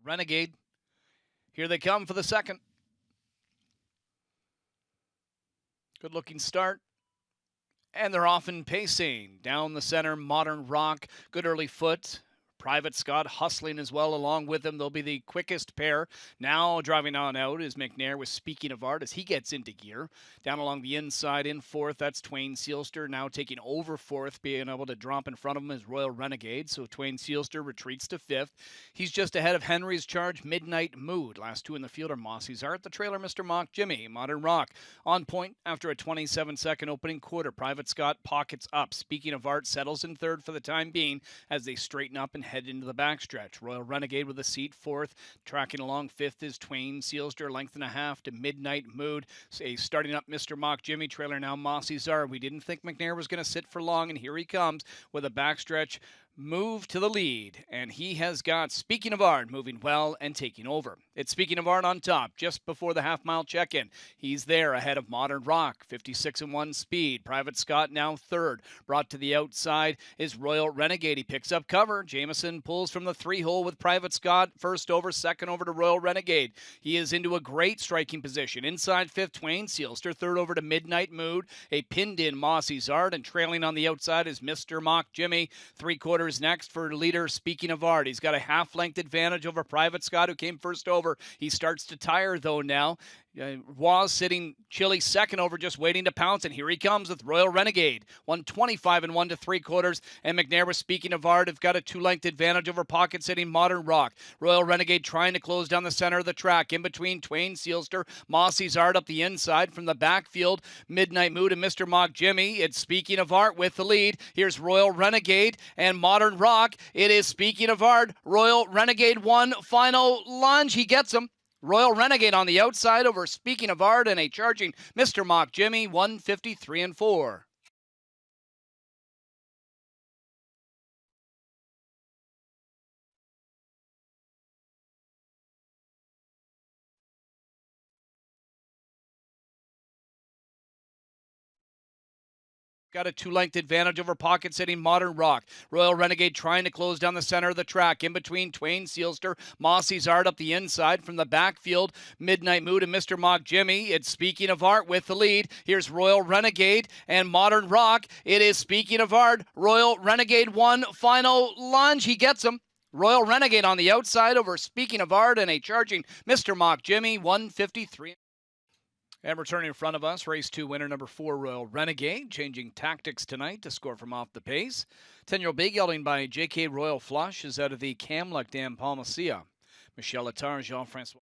Renegade. Here they come for the second. Good looking start. And they're off and pacing. Down the center, Modern Rock. Good early foot. Private Scott hustling as well along with them. They'll be the quickest pair. Now driving on out is McNair with Speaking of Art as he gets into gear. Down along the inside in fourth, that's Twain Sealster now taking over fourth, being able to drop in front of him is Royal Renegade. So Twain Sealster retreats to fifth. He's just ahead of Henry's Charge, Midnight Mood. Last two in the field are Mossy's Art, the trailer Mr. Mock Jimmy. Modern Rock on point after a 27-second opening quarter. Private Scott pockets up. Speaking of Art settles in third for the time being as they straighten up and head into the backstretch. Royal Renegade with a seat fourth. Tracking along fifth is Twain Sealster, length and a half to Midnight Mood. Starting up Mr. Mock Jimmy, trailer now Mossy's Art. We didn't think McNair was going to sit for long, and here he comes with a backstretch move to the lead, and he has got Speaking of Art moving well and taking over. It's Speaking of Art on top just before the half-mile check-in. He's there ahead of Modern Rock, 56-1 speed. Private Scott now third. Brought to the outside is Royal Renegade. He picks up cover. Jameson pulls from the three-hole with Private Scott. First over, second over to Royal Renegade. He is into a great striking position. Inside fifth, Twain Sealster. Third over to Midnight Mood. A pinned-in Mossy's Art, and trailing on the outside is Mr. Mock Jimmy. Three-quarters next for leader Speaking of Art. He's got a half-length advantage over Private Scott, who came first over. He starts to tire, though, now. Was sitting chilly second over, just waiting to pounce, and here he comes with Royal Renegade. 125 and 1 3/4, and McNair with Speaking of Art have got a two-length advantage over pocket sitting Modern Rock. Royal Renegade trying to close down the center of the track. In between Twain Sealster, Mossy's Art up the inside from the backfield. Midnight Mood and Mr. Mock Jimmy. It's Speaking of Art with the lead. Here's Royal Renegade and Modern Rock. It is Speaking of Art. Royal Renegade one final lunge. He gets him. Royal Renegade on the outside over Speaking of Art and a charging Mr. Mock Jimmy, 153 and 4. Got a two-length advantage over pocket sitting Modern Rock. Royal Renegade trying to close down the center of the track. In between Twain Sealster, Mossy's Art up the inside from the backfield. Midnight Mood and Mr. Mock Jimmy. It's Speaking of Art with the lead. Here's Royal Renegade and Modern Rock. It is Speaking of Art. Royal Renegade one final lunge. He gets him. Royal Renegade on the outside over Speaking of Art and a charging Mr. Mock Jimmy, 153. And returning in front of us, race 2 winner number 4, Royal Renegade, changing tactics tonight to score from off the pace. 10-year-old big gelding by J.K. Royal Flush is out of the Camluck Dam Palmacia. Michelle Attar, Jean-Francois.